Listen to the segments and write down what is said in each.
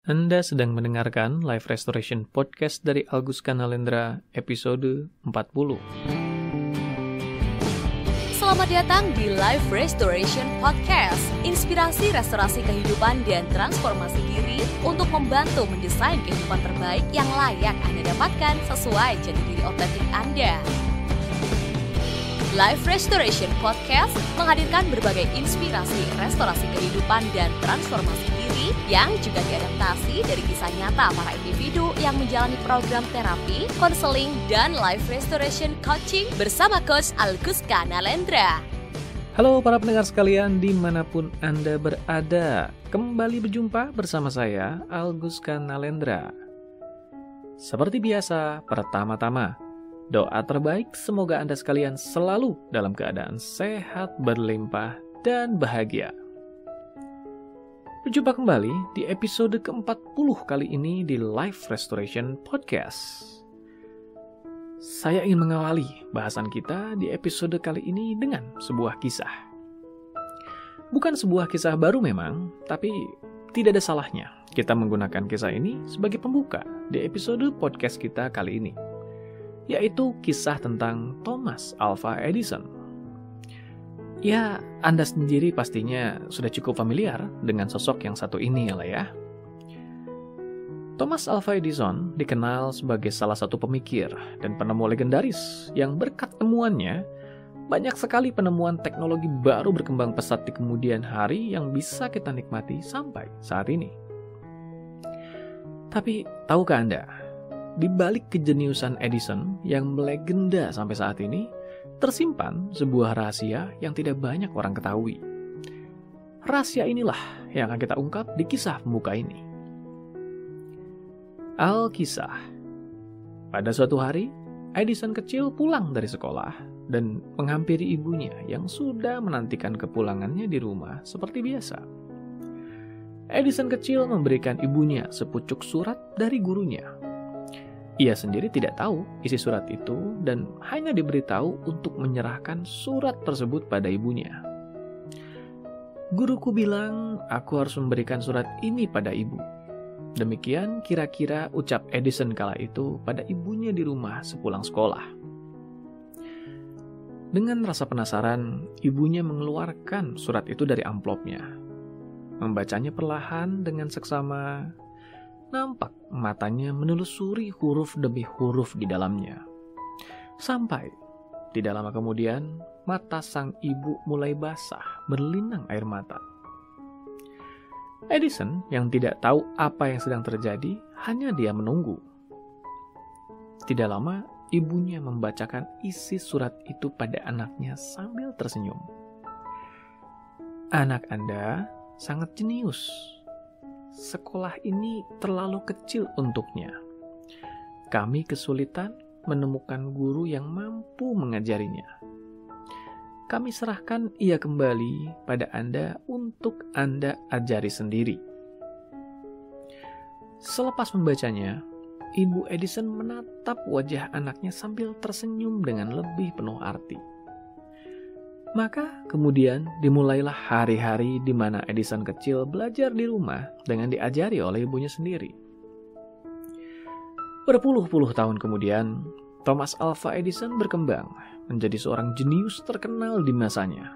Anda sedang mendengarkan Live Restoration Podcast dari Algus Kanalendra episode 40. Selamat datang di Live Restoration Podcast, inspirasi restorasi kehidupan dan transformasi diri untuk membantu mendesain kehidupan terbaik yang layak Anda dapatkan sesuai jati diri otentik Anda. Live Restoration Podcast menghadirkan berbagai inspirasi restorasi kehidupan dan transformasi diri yang juga diadaptasi dari kisah nyata para individu yang menjalani program terapi, konseling, dan live restoration coaching bersama Coach Algus Kanalendra. Halo para pendengar sekalian dimanapun Anda berada, kembali berjumpa bersama saya Algus Kanalendra. Seperti biasa, pertama-tama doa terbaik semoga Anda sekalian selalu dalam keadaan sehat, berlimpah, dan bahagia. Berjumpa kembali di episode ke-40 kali ini di Live Restoration Podcast. Saya ingin mengawali bahasan kita di episode kali ini dengan sebuah kisah. Bukan sebuah kisah baru memang, tapi tidak ada salahnya kita menggunakan kisah ini sebagai pembuka di episode podcast kita kali ini, yaitu kisah tentang Thomas Alva Edison. Ya, Anda sendiri pastinya sudah cukup familiar dengan sosok yang satu ini ya. Thomas Alva Edison dikenal sebagai salah satu pemikir dan penemu legendaris yang berkat temuannya, banyak sekali penemuan teknologi baru berkembang pesat di kemudian hari yang bisa kita nikmati sampai saat ini. Tapi, tahukah Anda, di balik kejeniusan Edison yang melegenda sampai saat ini, tersimpan sebuah rahasia yang tidak banyak orang ketahui. Rahasia inilah yang akan kita ungkap di kisah pembuka ini. Alkisah. Pada suatu hari, Edison kecil pulang dari sekolah dan menghampiri ibunya yang sudah menantikan kepulangannya di rumah seperti biasa. Edison kecil memberikan ibunya sepucuk surat dari gurunya. Ia sendiri tidak tahu isi surat itu dan hanya diberitahu untuk menyerahkan surat tersebut pada ibunya. Guruku bilang aku harus memberikan surat ini pada ibu. Demikian kira-kira ucap Edison kala itu pada ibunya di rumah sepulang sekolah. Dengan rasa penasaran, ibunya mengeluarkan surat itu dari amplopnya. Membacanya perlahan dengan seksama. Nampak matanya menelusuri huruf demi huruf di dalamnya. Sampai tidak lama kemudian, mata sang ibu mulai basah, berlinang air mata. Edison yang tidak tahu apa yang sedang terjadi, hanya dia menunggu. Tidak lama, ibunya membacakan isi surat itu pada anaknya sambil tersenyum. Anak Anda sangat jenius. Sekolah ini terlalu kecil untuknya. Kami kesulitan menemukan guru yang mampu mengajarinya. Kami serahkan ia kembali pada Anda untuk Anda ajari sendiri. Selepas membacanya, Ibu Edison menatap wajah anaknya sambil tersenyum dengan lebih penuh arti. Maka kemudian dimulailah hari-hari di mana Edison kecil belajar di rumah dengan diajari oleh ibunya sendiri. Berpuluh-puluh tahun kemudian, Thomas Alva Edison berkembang menjadi seorang jenius terkenal di masanya.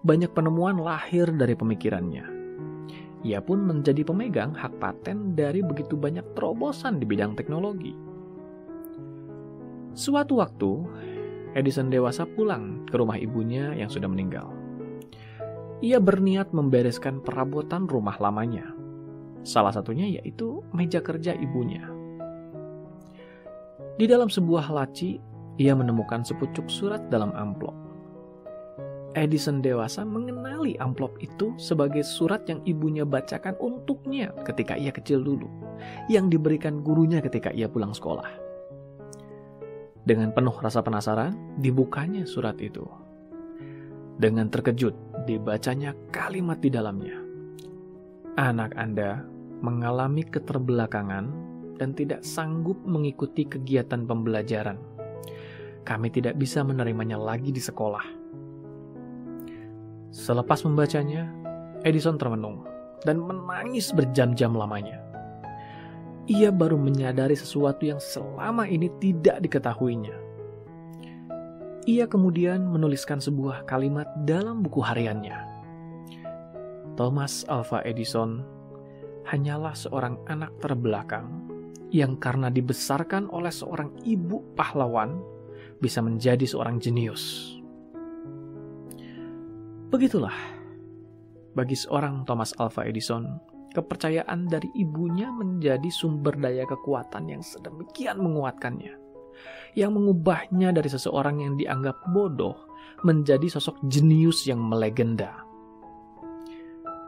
Banyak penemuan lahir dari pemikirannya. Ia pun menjadi pemegang hak paten dari begitu banyak terobosan di bidang teknologi. Suatu waktu, Edison dewasa pulang ke rumah ibunya yang sudah meninggal. Ia berniat membereskan perabotan rumah lamanya. Salah satunya yaitu meja kerja ibunya. Di dalam sebuah laci, ia menemukan sepucuk surat dalam amplop. Edison dewasa mengenali amplop itu sebagai surat yang ibunya bacakan untuknya ketika ia kecil dulu, yang diberikan gurunya ketika ia pulang sekolah. Dengan penuh rasa penasaran, dibukanya surat itu. Dengan terkejut, dibacanya kalimat di dalamnya. Anak Anda mengalami keterbelakangan dan tidak sanggup mengikuti kegiatan pembelajaran. Kami tidak bisa menerimanya lagi di sekolah. Selepas membacanya, Edison termenung dan menangis berjam-jam lamanya. Ia baru menyadari sesuatu yang selama ini tidak diketahuinya. Ia kemudian menuliskan sebuah kalimat dalam buku hariannya. Thomas Alva Edison hanyalah seorang anak terbelakang yang karena dibesarkan oleh seorang ibu pahlawan bisa menjadi seorang jenius. Begitulah, bagi seorang Thomas Alva Edison, kepercayaan dari ibunya menjadi sumber daya kekuatan yang sedemikian menguatkannya, yang mengubahnya dari seseorang yang dianggap bodoh menjadi sosok jenius yang melegenda.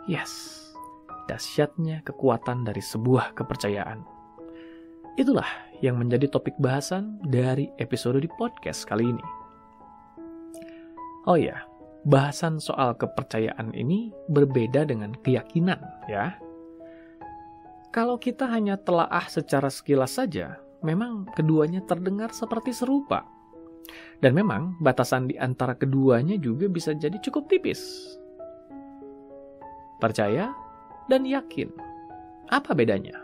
Yes, dahsyatnya kekuatan dari sebuah kepercayaan. Itulah yang menjadi topik bahasan dari episode di podcast kali ini. Oh ya, bahasan soal kepercayaan ini berbeda dengan keyakinan ya. Kalau kita hanya telaah secara sekilas saja, memang keduanya terdengar seperti serupa. Dan memang batasan di antara keduanya juga bisa jadi cukup tipis. Percaya dan yakin. Apa bedanya?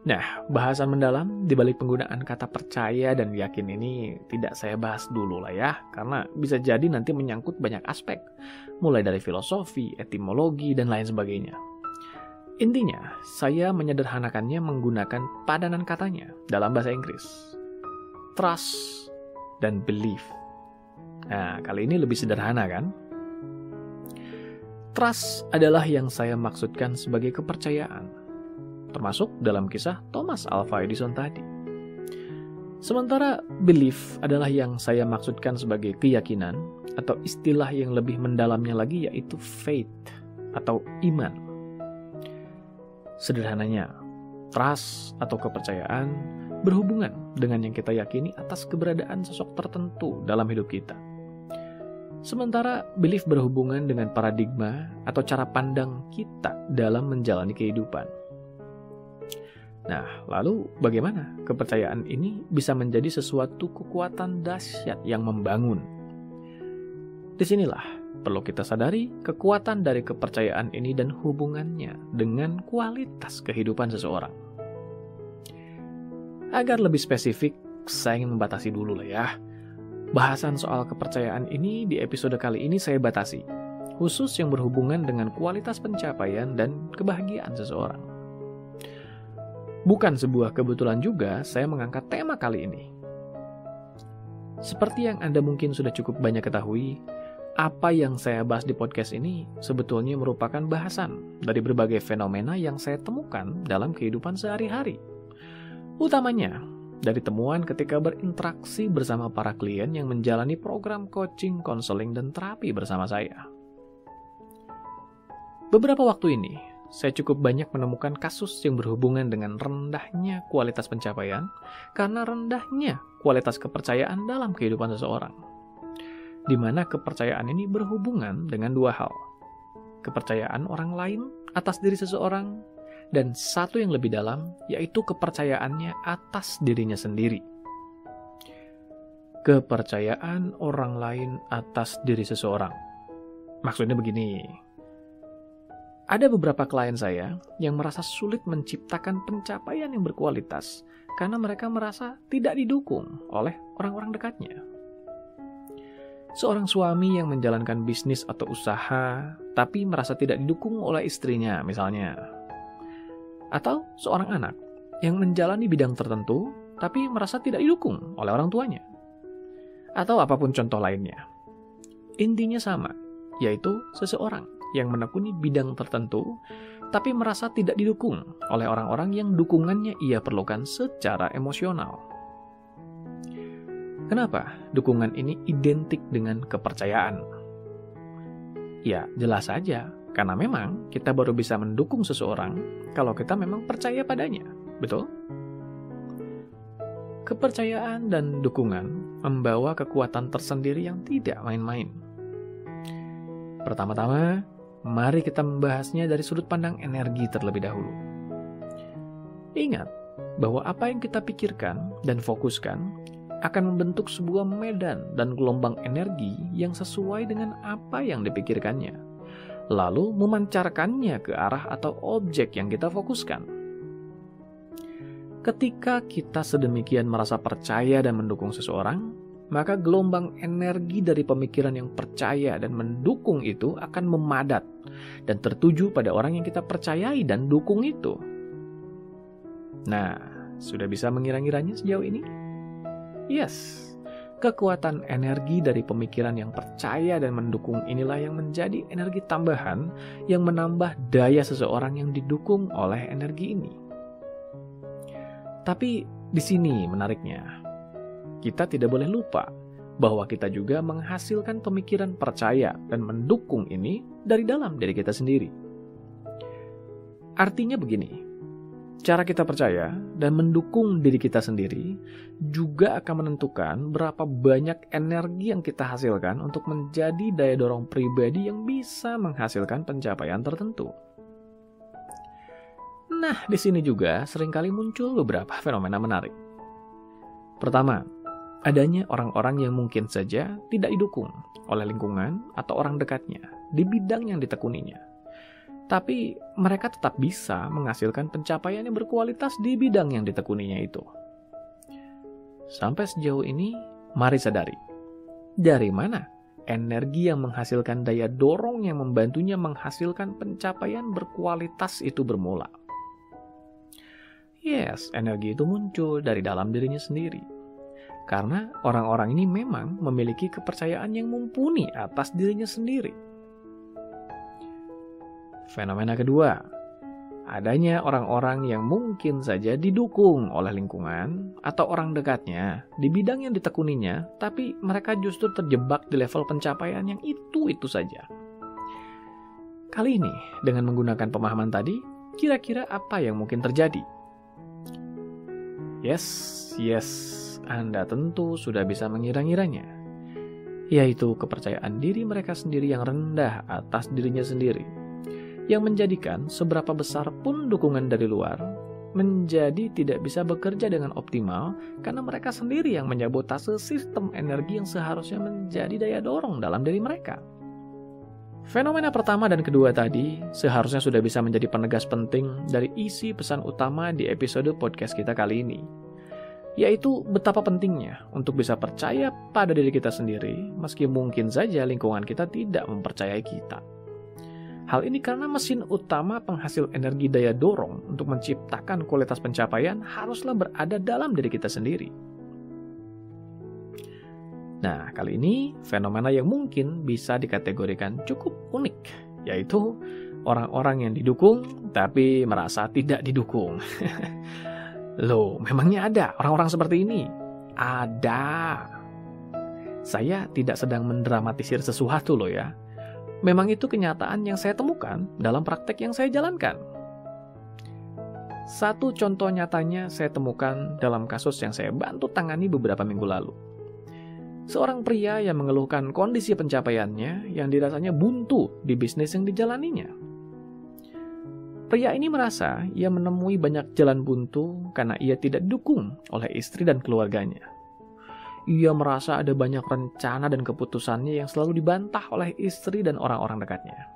Nah, bahasan mendalam di balik penggunaan kata percaya dan yakin ini tidak saya bahas dulu lah ya, karena bisa jadi nanti menyangkut banyak aspek, mulai dari filosofi, etimologi, dan lain sebagainya. Intinya, saya menyederhanakannya menggunakan padanan katanya dalam bahasa Inggris. Trust dan belief. Nah, kali ini lebih sederhana kan? Trust adalah yang saya maksudkan sebagai kepercayaan, termasuk dalam kisah Thomas Alva Edison tadi. Sementara belief adalah yang saya maksudkan sebagai keyakinan, atau istilah yang lebih mendalamnya lagi yaitu faith atau iman. Sederhananya, trust atau kepercayaan berhubungan dengan yang kita yakini atas keberadaan sosok tertentu dalam hidup kita. Sementara belief berhubungan dengan paradigma atau cara pandang kita dalam menjalani kehidupan. Nah, lalu bagaimana kepercayaan ini bisa menjadi sesuatu kekuatan dahsyat yang membangun? Disinilah perlu kita sadari kekuatan dari kepercayaan ini dan hubungannya dengan kualitas kehidupan seseorang. Agar lebih spesifik, saya ingin membatasi dulu lah ya. Bahasan soal kepercayaan ini di episode kali ini saya batasi, khusus yang berhubungan dengan kualitas pencapaian dan kebahagiaan seseorang. Bukan sebuah kebetulan juga saya mengangkat tema kali ini. Seperti yang Anda mungkin sudah cukup banyak ketahui, apa yang saya bahas di podcast ini sebetulnya merupakan bahasan dari berbagai fenomena yang saya temukan dalam kehidupan sehari-hari. Utamanya dari temuan ketika berinteraksi bersama para klien yang menjalani program coaching, konseling, dan terapi bersama saya. Beberapa waktu ini, saya cukup banyak menemukan kasus yang berhubungan dengan rendahnya kualitas pencapaian karena rendahnya kualitas kepercayaan dalam kehidupan seseorang. Di mana kepercayaan ini berhubungan dengan dua hal. Kepercayaan orang lain atas diri seseorang, dan satu yang lebih dalam, yaitu kepercayaannya atas dirinya sendiri. Kepercayaan orang lain atas diri seseorang. Maksudnya begini, ada beberapa klien saya yang merasa sulit menciptakan pencapaian yang berkualitas karena mereka merasa tidak didukung oleh orang-orang dekatnya. Seorang suami yang menjalankan bisnis atau usaha, tapi merasa tidak didukung oleh istrinya misalnya. Atau seorang anak yang menjalani bidang tertentu, tapi merasa tidak didukung oleh orang tuanya. Atau apapun contoh lainnya. Intinya sama, yaitu seseorang yang menekuni bidang tertentu, tapi merasa tidak didukung oleh orang-orang yang dukungannya ia perlukan secara emosional. Kenapa dukungan ini identik dengan kepercayaan? Ya, jelas saja, karena memang kita baru bisa mendukung seseorang kalau kita memang percaya padanya, betul? Kepercayaan dan dukungan membawa kekuatan tersendiri yang tidak main-main. Pertama-tama, mari kita membahasnya dari sudut pandang energi terlebih dahulu. Ingat bahwa apa yang kita pikirkan dan fokuskan akan membentuk sebuah medan dan gelombang energi yang sesuai dengan apa yang dipikirkannya. lalu memancarkannya ke arah atau objek yang kita fokuskan. Ketika kita sedemikian merasa percaya dan mendukung seseorang, maka gelombang energi dari pemikiran yang percaya dan mendukung itu akan memadat dan tertuju pada orang yang kita percayai dan dukung itu. Nah, sudah bisa mengira-ngiranya sejauh ini? Yes. Kekuatan energi dari pemikiran yang percaya dan mendukung inilah yang menjadi energi tambahan yang menambah daya seseorang yang didukung oleh energi ini. Tapi di sini menariknya, kita tidak boleh lupa bahwa kita juga menghasilkan pemikiran percaya dan mendukung ini dari dalam diri kita sendiri. Artinya begini, cara kita percaya dan mendukung diri kita sendiri juga akan menentukan berapa banyak energi yang kita hasilkan untuk menjadi daya dorong pribadi yang bisa menghasilkan pencapaian tertentu. Nah, di sini juga seringkali muncul beberapa fenomena menarik. Pertama, adanya orang-orang yang mungkin saja tidak didukung oleh lingkungan atau orang dekatnya di bidang yang ditekuninya. Tapi mereka tetap bisa menghasilkan pencapaian yang berkualitas di bidang yang ditekuninya itu. Sampai sejauh ini, mari sadari, dari mana energi yang menghasilkan daya dorong yang membantunya menghasilkan pencapaian berkualitas itu bermula? Yes, energi itu muncul dari dalam dirinya sendiri. Karena orang-orang ini memang memiliki kepercayaan yang mumpuni atas dirinya sendiri. Fenomena kedua, adanya orang-orang yang mungkin saja didukung oleh lingkungan atau orang dekatnya di bidang yang ditekuninya, tapi mereka justru terjebak di level pencapaian yang itu-itu saja. Kali ini, dengan menggunakan pemahaman tadi, kira-kira apa yang mungkin terjadi? Yes, Anda tentu sudah bisa mengira-ngiranya, yaitu kepercayaan diri mereka sendiri yang rendah atas dirinya sendiri, yang menjadikan seberapa besar pun dukungan dari luar menjadi tidak bisa bekerja dengan optimal karena mereka sendiri yang menyabotase sistem energi yang seharusnya menjadi daya dorong dalam diri mereka. Fenomena pertama dan kedua tadi seharusnya sudah bisa menjadi penegas penting dari isi pesan utama di episode podcast kita kali ini, yaitu betapa pentingnya untuk bisa percaya pada diri kita sendiri meski mungkin saja lingkungan kita tidak mempercayai kita. Hal ini karena mesin utama penghasil energi daya dorong untuk menciptakan kualitas pencapaian haruslah berada dalam diri kita sendiri. Nah, kali ini fenomena yang mungkin bisa dikategorikan cukup unik, yaitu orang-orang yang didukung tapi merasa tidak didukung. Loh, memangnya ada orang-orang seperti ini? Ada. Saya tidak sedang mendramatisir sesuatu loh ya. Memang itu kenyataan yang saya temukan dalam praktek yang saya jalankan. Satu contoh nyatanya saya temukan dalam kasus yang saya bantu tangani beberapa minggu lalu. Seorang pria yang mengeluhkan kondisi pencapaiannya yang dirasanya buntu di bisnis yang dijalaninya. Pria ini merasa ia menemui banyak jalan buntu karena ia tidak didukung oleh istri dan keluarganya. Ia merasa ada banyak rencana dan keputusannya yang selalu dibantah oleh istri dan orang-orang dekatnya.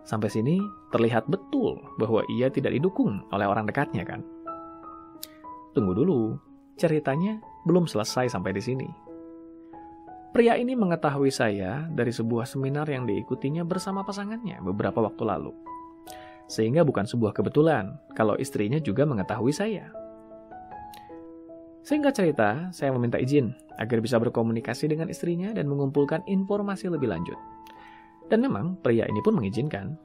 Sampai sini terlihat betul bahwa ia tidak didukung oleh orang dekatnya kan? Tunggu dulu, ceritanya belum selesai sampai di sini. Pria ini mengetahui saya dari sebuah seminar yang diikutinya bersama pasangannya beberapa waktu lalu. Sehingga bukan sebuah kebetulan kalau istrinya juga mengetahui saya. Singkat cerita, saya meminta izin agar bisa berkomunikasi dengan istrinya dan mengumpulkan informasi lebih lanjut. Dan memang pria ini pun mengizinkan.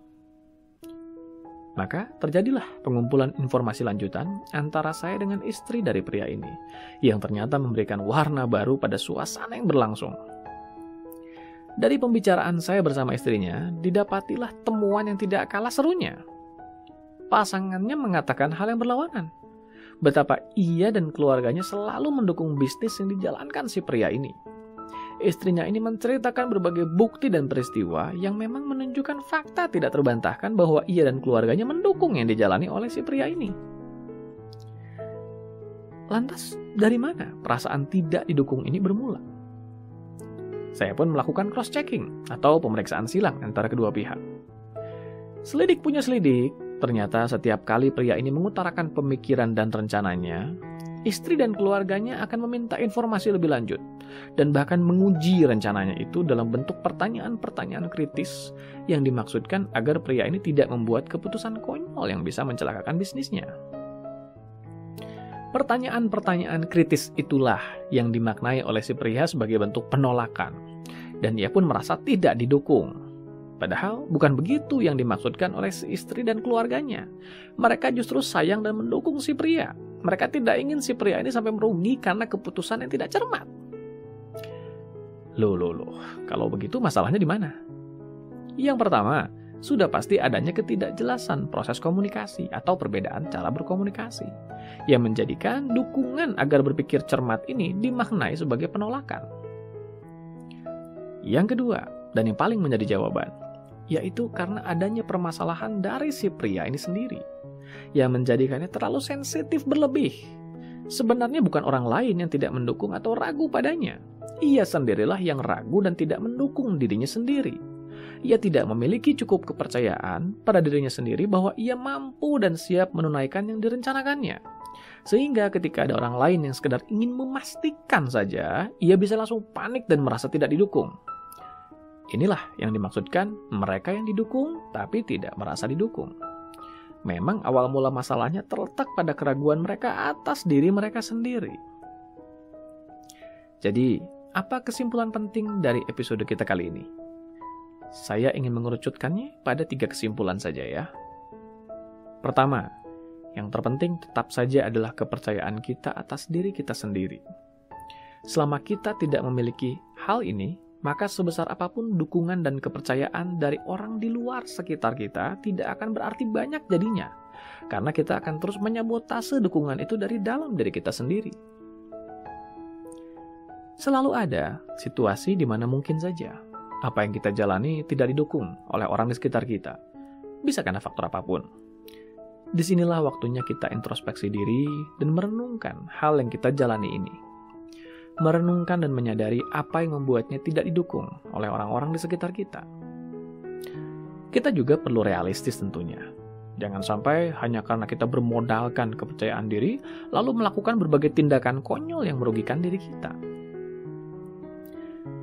Maka terjadilah pengumpulan informasi lanjutan antara saya dengan istri dari pria ini, yang ternyata memberikan warna baru pada suasana yang berlangsung. Dari pembicaraan saya bersama istrinya, didapatilah temuan yang tidak kalah serunya. Pasangannya mengatakan hal yang berlawanan. Betapa ia dan keluarganya selalu mendukung bisnis yang dijalankan si pria ini. Istrinya ini menceritakan berbagai bukti dan peristiwa yang memang menunjukkan fakta tidak terbantahkan bahwa ia dan keluarganya mendukung yang dijalani oleh si pria ini. Lantas, dari mana perasaan tidak didukung ini bermula? saya pun melakukan cross-checking atau pemeriksaan silang antara kedua pihak. Selidik punya selidik, ternyata setiap kali pria ini mengutarakan pemikiran dan rencananya, istri dan keluarganya akan meminta informasi lebih lanjut dan bahkan menguji rencananya itu dalam bentuk pertanyaan-pertanyaan kritis yang dimaksudkan agar pria ini tidak membuat keputusan konyol yang bisa mencelakakan bisnisnya. Pertanyaan-pertanyaan kritis itulah yang dimaknai oleh si pria sebagai bentuk penolakan, dan ia pun merasa tidak didukung. Padahal bukan begitu yang dimaksudkan oleh si istri dan keluarganya. Mereka justru sayang dan mendukung si pria. Mereka tidak ingin si pria ini sampai merugi karena keputusan yang tidak cermat. Loh, kalau begitu masalahnya di mana? Yang pertama, sudah pasti adanya ketidakjelasan proses komunikasi atau perbedaan cara berkomunikasi yang menjadikan dukungan agar berpikir cermat ini dimaknai sebagai penolakan. Yang kedua, dan yang paling menjadi jawaban, yaitu karena adanya permasalahan dari si pria ini sendiri yang menjadikannya terlalu sensitif berlebih. Sebenarnya bukan orang lain yang tidak mendukung atau ragu padanya. Ia sendirilah yang ragu dan tidak mendukung dirinya sendiri. Ia tidak memiliki cukup kepercayaan pada dirinya sendiri bahwa ia mampu dan siap menunaikan yang direncanakannya. Sehingga ketika ada orang lain yang sekedar ingin memastikan saja, ia bisa langsung panik dan merasa tidak didukung. Inilah yang dimaksudkan mereka yang didukung tapi tidak merasa didukung. Memang awal mula masalahnya terletak pada keraguan mereka atas diri mereka sendiri. Jadi, apa kesimpulan penting dari episode kita kali ini? Saya ingin mengerucutkannya pada 3 kesimpulan saja ya. Pertama, yang terpenting tetap saja adalah kepercayaan kita atas diri kita sendiri. Selama kita tidak memiliki hal ini, maka sebesar apapun dukungan dan kepercayaan dari orang di luar sekitar kita tidak akan berarti banyak jadinya. Karena kita akan terus menyabotase dukungan itu dari dalam diri kita sendiri. Selalu ada situasi di mana mungkin saja apa yang kita jalani tidak didukung oleh orang di sekitar kita. Bisa karena faktor apapun. Disinilah waktunya kita introspeksi diri dan merenungkan hal yang kita jalani ini. Merenungkan dan menyadari apa yang membuatnya tidak didukung oleh orang-orang di sekitar kita. Kita juga perlu realistis tentunya. Jangan sampai hanya karena kita bermodalkan kepercayaan diri, lalu melakukan berbagai tindakan konyol yang merugikan diri kita.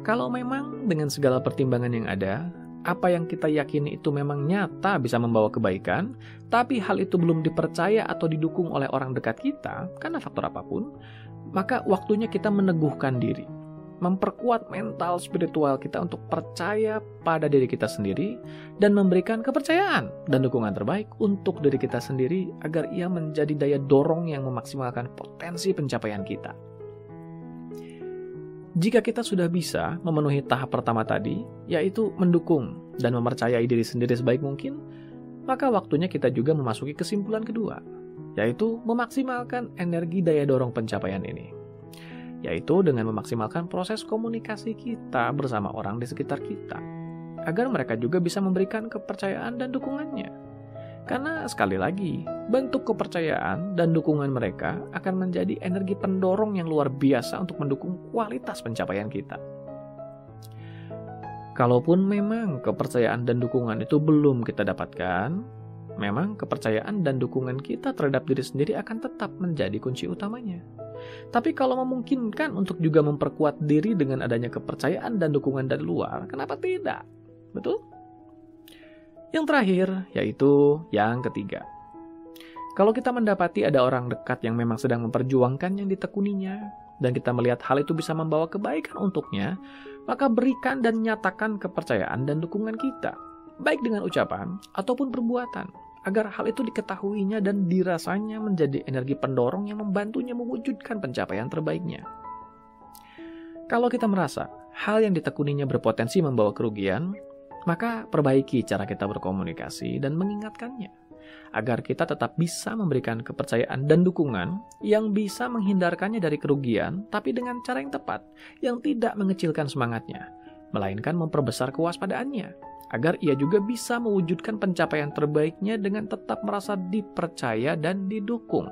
Kalau memang dengan segala pertimbangan yang ada, apa yang kita yakini itu memang nyata bisa membawa kebaikan, tapi hal itu belum dipercaya atau didukung oleh orang dekat kita, karena faktor apapun, maka waktunya kita meneguhkan diri, memperkuat mental spiritual kita untuk percaya pada diri kita sendiri, dan memberikan kepercayaan dan dukungan terbaik untuk diri kita sendiri agar ia menjadi daya dorong yang memaksimalkan potensi pencapaian kita. Jika kita sudah bisa memenuhi tahap pertama tadi, yaitu mendukung dan mempercayai diri sendiri sebaik mungkin, maka waktunya kita juga memasuki kesimpulan kedua, yaitu memaksimalkan energi daya dorong pencapaian ini. Yaitu dengan memaksimalkan proses komunikasi kita bersama orang di sekitar kita, agar mereka juga bisa memberikan kepercayaan dan dukungannya. Karena sekali lagi, bentuk kepercayaan dan dukungan mereka akan menjadi energi pendorong yang luar biasa untuk mendukung kualitas pencapaian kita. Kalaupun memang kepercayaan dan dukungan itu belum kita dapatkan, memang kepercayaan dan dukungan kita terhadap diri sendiri akan tetap menjadi kunci utamanya. Tapi kalau memungkinkan untuk juga memperkuat diri dengan adanya kepercayaan dan dukungan dari luar, kenapa tidak? Betul? Yang terakhir, yaitu yang ketiga. Kalau kita mendapati ada orang dekat yang memang sedang memperjuangkan yang ditekuninya, dan kita melihat hal itu bisa membawa kebaikan untuknya, maka berikan dan nyatakan kepercayaan dan dukungan kita, baik dengan ucapan ataupun perbuatan, agar hal itu diketahuinya dan dirasanya menjadi energi pendorong yang membantunya mewujudkan pencapaian terbaiknya. Kalau kita merasa hal yang ditekuninya berpotensi membawa kerugian, maka perbaiki cara kita berkomunikasi dan mengingatkannya, agar kita tetap bisa memberikan kepercayaan dan dukungan yang bisa menghindarkannya dari kerugian, tapi dengan cara yang tepat, yang tidak mengecilkan semangatnya, melainkan memperbesar kewaspadaannya, agar ia juga bisa mewujudkan pencapaian terbaiknya dengan tetap merasa dipercaya dan didukung.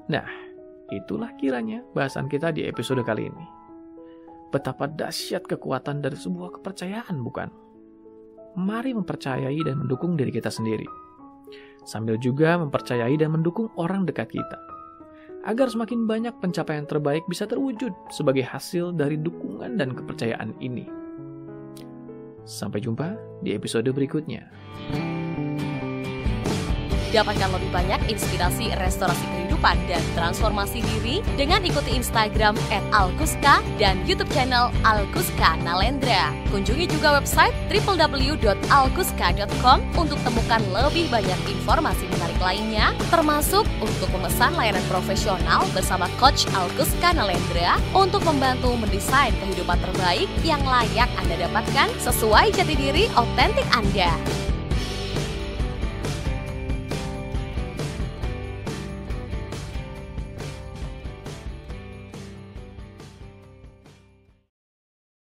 Nah, itulah kiranya bahasan kita di episode kali ini. Betapa dahsyat kekuatan dari sebuah kepercayaan, bukan? Mari mempercayai dan mendukung diri kita sendiri, sambil juga mempercayai dan mendukung orang dekat kita, agar semakin banyak pencapaian terbaik bisa terwujud sebagai hasil dari dukungan dan kepercayaan ini. Sampai jumpa di episode berikutnya. Dapatkan lebih banyak inspirasi restorasi kehidupan dan transformasi diri dengan ikuti Instagram @alkuska dan YouTube channel Alkuska Nalendra. Kunjungi juga website www.alkuska.com untuk temukan lebih banyak informasi menarik lainnya, termasuk untuk memesan layanan profesional bersama Coach Alkuska Nalendra untuk membantu mendesain kehidupan terbaik yang layak Anda dapatkan sesuai jati diri otentik Anda.